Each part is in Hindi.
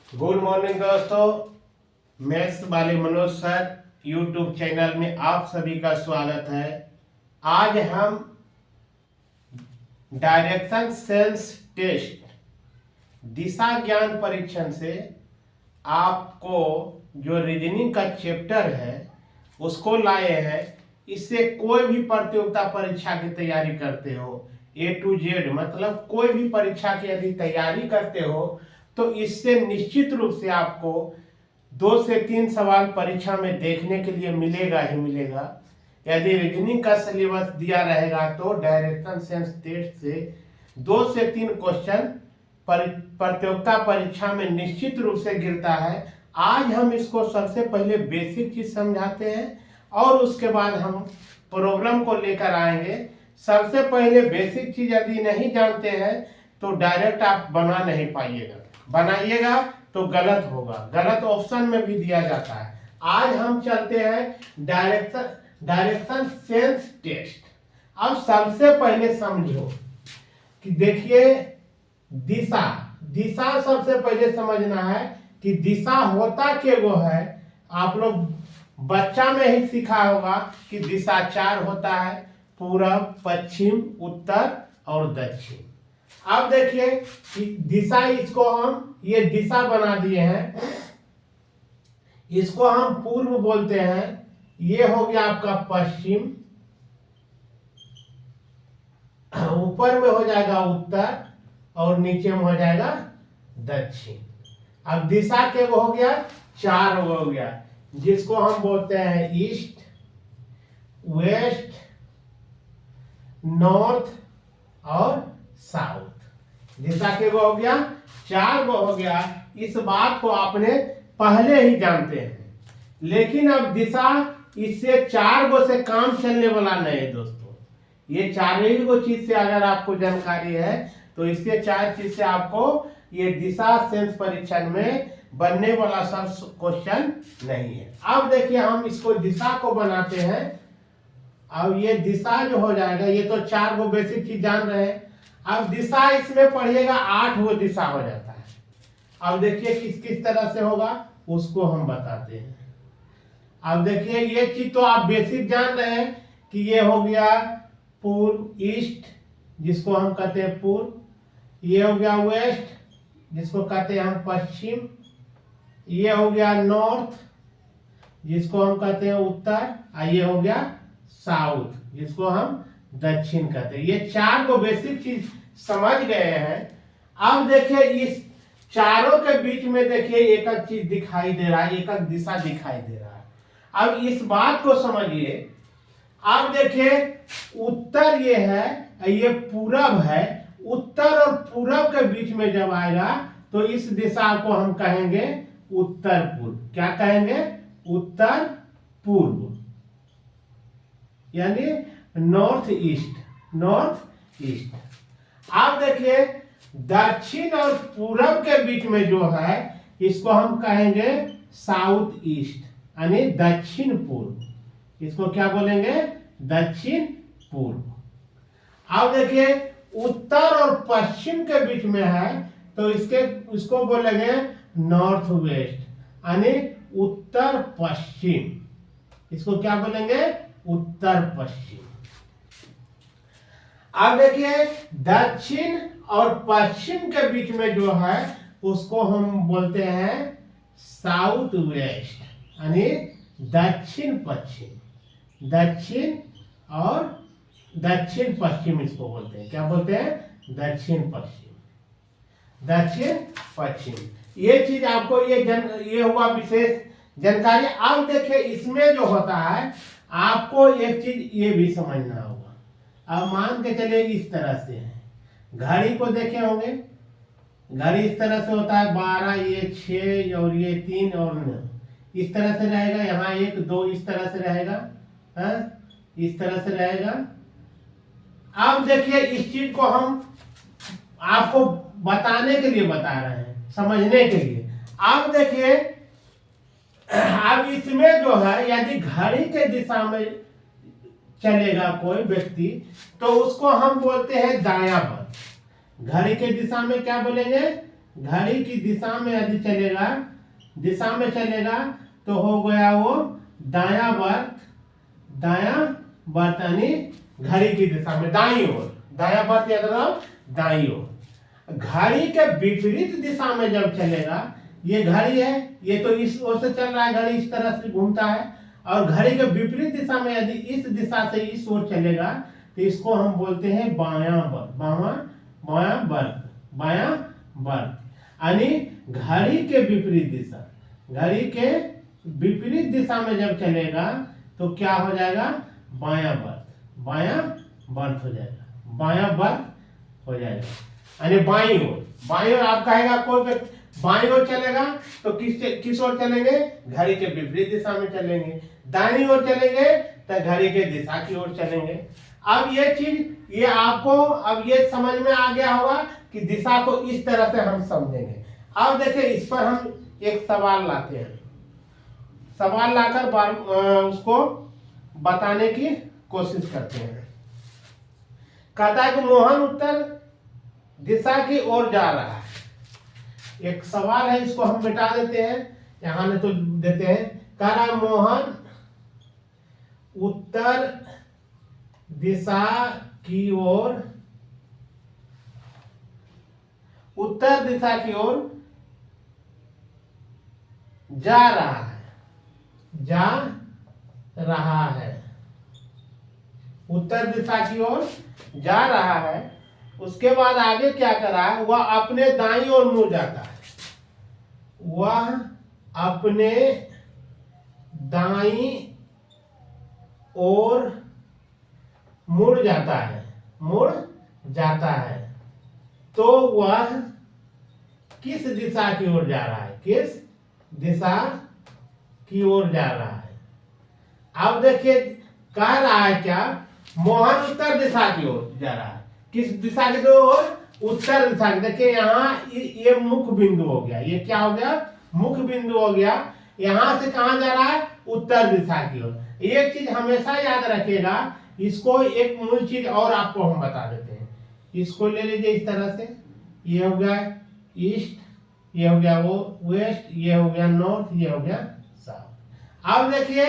गुड मॉर्निंग दोस्तों, मैथ्स वाले मनोज सर यूट्यूब चैनल में आप सभी का स्वागत है। आज हम डायरेक्शन सेंस टेस्ट दिशा ज्ञान परीक्षण से आपको जो रीजनिंग का चैप्टर है उसको लाए हैं। इससे कोई भी प्रतियोगिता परीक्षा की तैयारी करते हो, A to Z मतलब कोई भी परीक्षा की यदि तैयारी करते हो तो इससे निश्चित रूप से आपको 2 से 3 सवाल परीक्षा में देखने के लिए मिलेगा ही मिलेगा। यदि रीजनिंग का सिलेबस दिया रहेगा तो डायरेक्शन सेंस टेस्ट से 2 से 3 क्वेश्चन प्रतियोगिता परीक्षा में निश्चित रूप से गिरता है। आज हम इसको सबसे पहले बेसिक चीज समझाते हैं और उसके बाद हम प्रॉब्लम को लेकर आएंगे। सबसे पहले बेसिक चीज यदि नहीं जानते हैं तो डायरेक्ट आप बना नहीं पाइएगा, बनाइएगा तो गलत होगा, गलत ऑप्शन में भी दिया जाता है। आज हम चलते हैं डायरेक्शन सेंस टेस्ट। अब सबसे पहले समझो कि देखिए दिशा दिशा सबसे पहले समझना है कि दिशा होता क्या वो है। आप लोग बच्चा में ही सीखा होगा कि दिशा 4 होता है, पूरब, पश्चिम, उत्तर और दक्षिण। अब देखिए कि दिशा, इसको हम ये दिशा बना दिए हैं, इसको हम पूर्व बोलते हैं। ये हो गया आपका पश्चिम, ऊपर में हो जाएगा उत्तर और नीचे में हो जाएगा दक्षिण। अब दिशा के वो हो गया 4 हो गया, जिसको हम बोलते हैं ईस्ट, वेस्ट, नॉर्थ और साउथ। दिशा के वो हो गया 4 वो हो गया। इस बात को आपने पहले ही जानते हैं, लेकिन अब दिशा इससे 4 गो से काम चलने वाला नहीं है दोस्तों। ये 4 ही गो चीज से अगर आपको जानकारी है तो इससे 4 चीज से आपको ये दिशा सेंस परीक्षण में बनने वाला सब क्वेश्चन नहीं है। अब देखिए हम इसको दिशा को बनाते हैं। अब ये दिशा जो हो जाएगा, ये तो 4 गो बेसिक चीज जान रहे हैं। अब दिशा इसमें पढ़िएगा 8 गो दिशा हो जाता है। अब देखिए किस किस तरह से होगा उसको हम बताते हैं। अब देखिए ये चीज तो आप बेसिक जान रहे हैं कि ये हो गया पूर्व, ईस्ट जिसको हम कहते हैं पूर्व, ये हो गया वेस्ट जिसको कहते हैं हम पश्चिम, ये हो गया नॉर्थ जिसको हम कहते हैं उत्तर, और ये हो गया साउथ जिसको हम दक्षिण कहते हैं। ये 4 को बेसिक चीज समझ गए हैं। अब देखिए इस चारों के बीच में देखिए एक एक चीज दिखाई दे रहा है, एक एक दिशा दिखाई दे रहा है। अब इस बात को समझिए। अब देखिए उत्तर ये है, ये पूरब है। उत्तर और पूरब के बीच में जब आएगा तो इस दिशा को हम कहेंगे उत्तर पूर्व। क्या कहेंगे? उत्तर पूर्व, यानी नॉर्थ ईस्ट, नॉर्थ ईस्ट। अब देखिए दक्षिण और पूरब के बीच में जो है इसको हम कहेंगे साउथ ईस्ट, यानी दक्षिण पूर्व। इसको क्या बोलेंगे? दक्षिण पूर्व। अब देखिए उत्तर और पश्चिम के बीच में है तो इसको बोलेंगे नॉर्थ वेस्ट, यानी उत्तर पश्चिम। इसको क्या बोलेंगे? उत्तर पश्चिम। अब देखिए दक्षिण और पश्चिम के बीच में जो है उसको हम बोलते हैं साउथ वेस्ट, यानी दक्षिण पश्चिम। दक्षिण और दक्षिण पश्चिम इसको बोलते हैं। क्या बोलते हैं? दक्षिण पश्चिम, दक्षिण पश्चिम। ये चीज आपको ये हुआ विशेष जानकारी। अब देखिए इसमें जो होता है आपको एक चीज ये भी समझना होगा। अब मान के चलिए इस तरह से है, घड़ी को देखे होंगे, घड़ी इस तरह से होता है 12, ये 6 और ये 3 और 9 इस तरह से रहेगा। यहाँ 1 2 इस तरह से रहेगा, इस तरह से रहेगा। अब देखिए इस चीज को हम आपको बताने के लिए बता रहे हैं, समझने के लिए। अब देखिए अब इसमें जो है यदि घड़ी के दिशा में चलेगा कोई व्यक्ति तो उसको हम बोलते हैं दायां पद। घड़ी के दिशा में क्या बोलेंगे? घड़ी की दिशा में यदि चलेगा, दिशा में चलेगा तो हो गया वो दायां बर्थ, दायां बर्थ यानी घड़ी की दिशा में दाईं ओर, दायां बर्थ याद रखो दाईं ओर। घड़ी के विपरीत दिशा में जब चलेगा, ये घड़ी है, ये तो इस ओर से चल रहा है, घड़ी इस तरह से घूमता है, और घड़ी के विपरीत दिशा में यदि इस दिशा से इस ओर चलेगा तो इसको हम बोलते हैं बायां बर्थ, बायां बर्थ, बायां बर्थ। यानी घड़ी के विपरीत दिशा, घड़ी के विपरीत दिशा में जब चलेगा तो क्या हो जाएगा, बायां बर्थ, बायां बर्थ हो जाएगा, बायां बर्थ हो जाएगा। यानी बाईं ओर, बाईं ओर आप कहेगा कोई बाईं ओर चलेगा तो किस ओर चलेंगे, घड़ी के विपरीत दिशा में चलेंगे। दाईं ओर चलेंगे तो घड़ी के दिशा की ओर चलेंगे। अब ये चीज ये आपको अब ये समझ में आ गया होगा कि दिशा को इस तरह से हम समझेंगे। अब देखिए इस पर हम एक सवाल लाते हैं, सवाल लाकर उसको बताने की कोशिश करते हैं। कहता है कि मोहन उत्तर दिशा की ओर जा रहा है। एक सवाल है, इसको हम मिटा देते हैं, यहां नहीं तो देते हैं। कह रहा मोहन उत्तर दिशा की ओर, उत्तर दिशा की ओर जा रहा है, जा रहा है, उत्तर दिशा की ओर जा रहा है। उसके बाद आगे क्या कर रहा है, वह अपने दाईं ओर मुड़ जाता है, वह अपने दाईं ओर मुड़ जाता है, मुड़ जाता है। तो वह किस दिशा की ओर जा रहा है, किस दिशा की ओर जा रहा है। अब देखिए कह रहा है क्या, मोहन उत्तर दिशा की ओर जा रहा है। किस दिशा की ओर, उत्तर दिशा की। देखिए यहाँ ये मुख्य बिंदु हो गया, ये क्या हो गया, मुख्य बिंदु हो गया। यहां से कहां जा रहा है, उत्तर दिशा की ओर। एक चीज हमेशा याद रखिएगा, इसको एक मूल चीज और आपको हम बता देते हैं। इसको ले लीजिए इस तरह से, ये हो गया ईस्ट, ये हो गया वो वेस्ट, ये हो गया नॉर्थ, ये हो गया साउथ। अब देखिए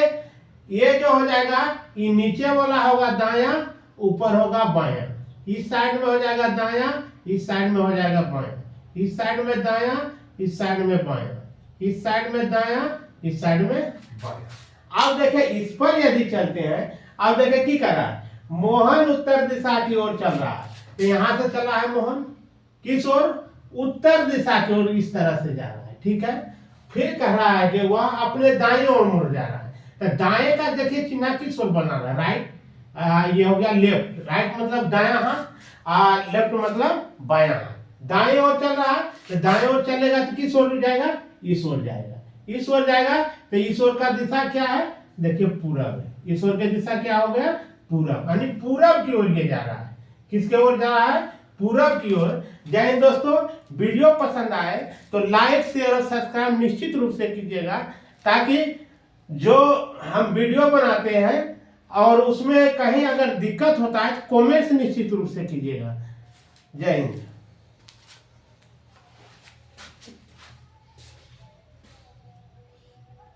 ये जो हो जाएगा, ये नीचे वाला होगा दायां, ऊपर होगा बायां। इस साइड में हो जाएगा दायां, इस साइड में हो जाएगा बायां, इस साइड में दायां, इस साइड में बायां, इस साइड में दायां, इस साइड में बायां। अब देखिए इस पर यदि चलते हैं, अब देखिए की कर रहा है, मोहन उत्तर दिशा की ओर चल रहा है। तो यहां से चला है मोहन किस ओर, उत्तर दिशा की ओर, इस तरह से जा रहा है, ठीक है। फिर कह रहा है कि वह अपने दाएं ओर मुड़ जा रहा है। तो दाएं का देखिए चिन्ह किस ओर बना रहा है, राइट, ये हो गया लेफ्ट, राइट मतलब दायां हाथ, लेफ्ट मतलब बायां हाथ। दाएं ओर चल रहा है, तो दाएं ओर चलेगा तो किस ओर जाएगा, इस ओर जाएगा, इस ओर जाएगा। तो इस ओर का दिशा क्या है, देखिए पूरब है। इस ओर की दिशा क्या हो गया, पूरब, यानी पूरब की ओर ये जा रहा है। किसके ओर जा रहा है, पूरब की ओर। जय हिंद दोस्तों, वीडियो पसंद आए तो लाइक शेयर और सब्सक्राइब निश्चित रूप से कीजिएगा, ताकि जो हम वीडियो बनाते हैं और उसमें कहीं अगर दिक्कत होता है तो कमेंट्स निश्चित रूप से कीजिएगा। जय हिंद।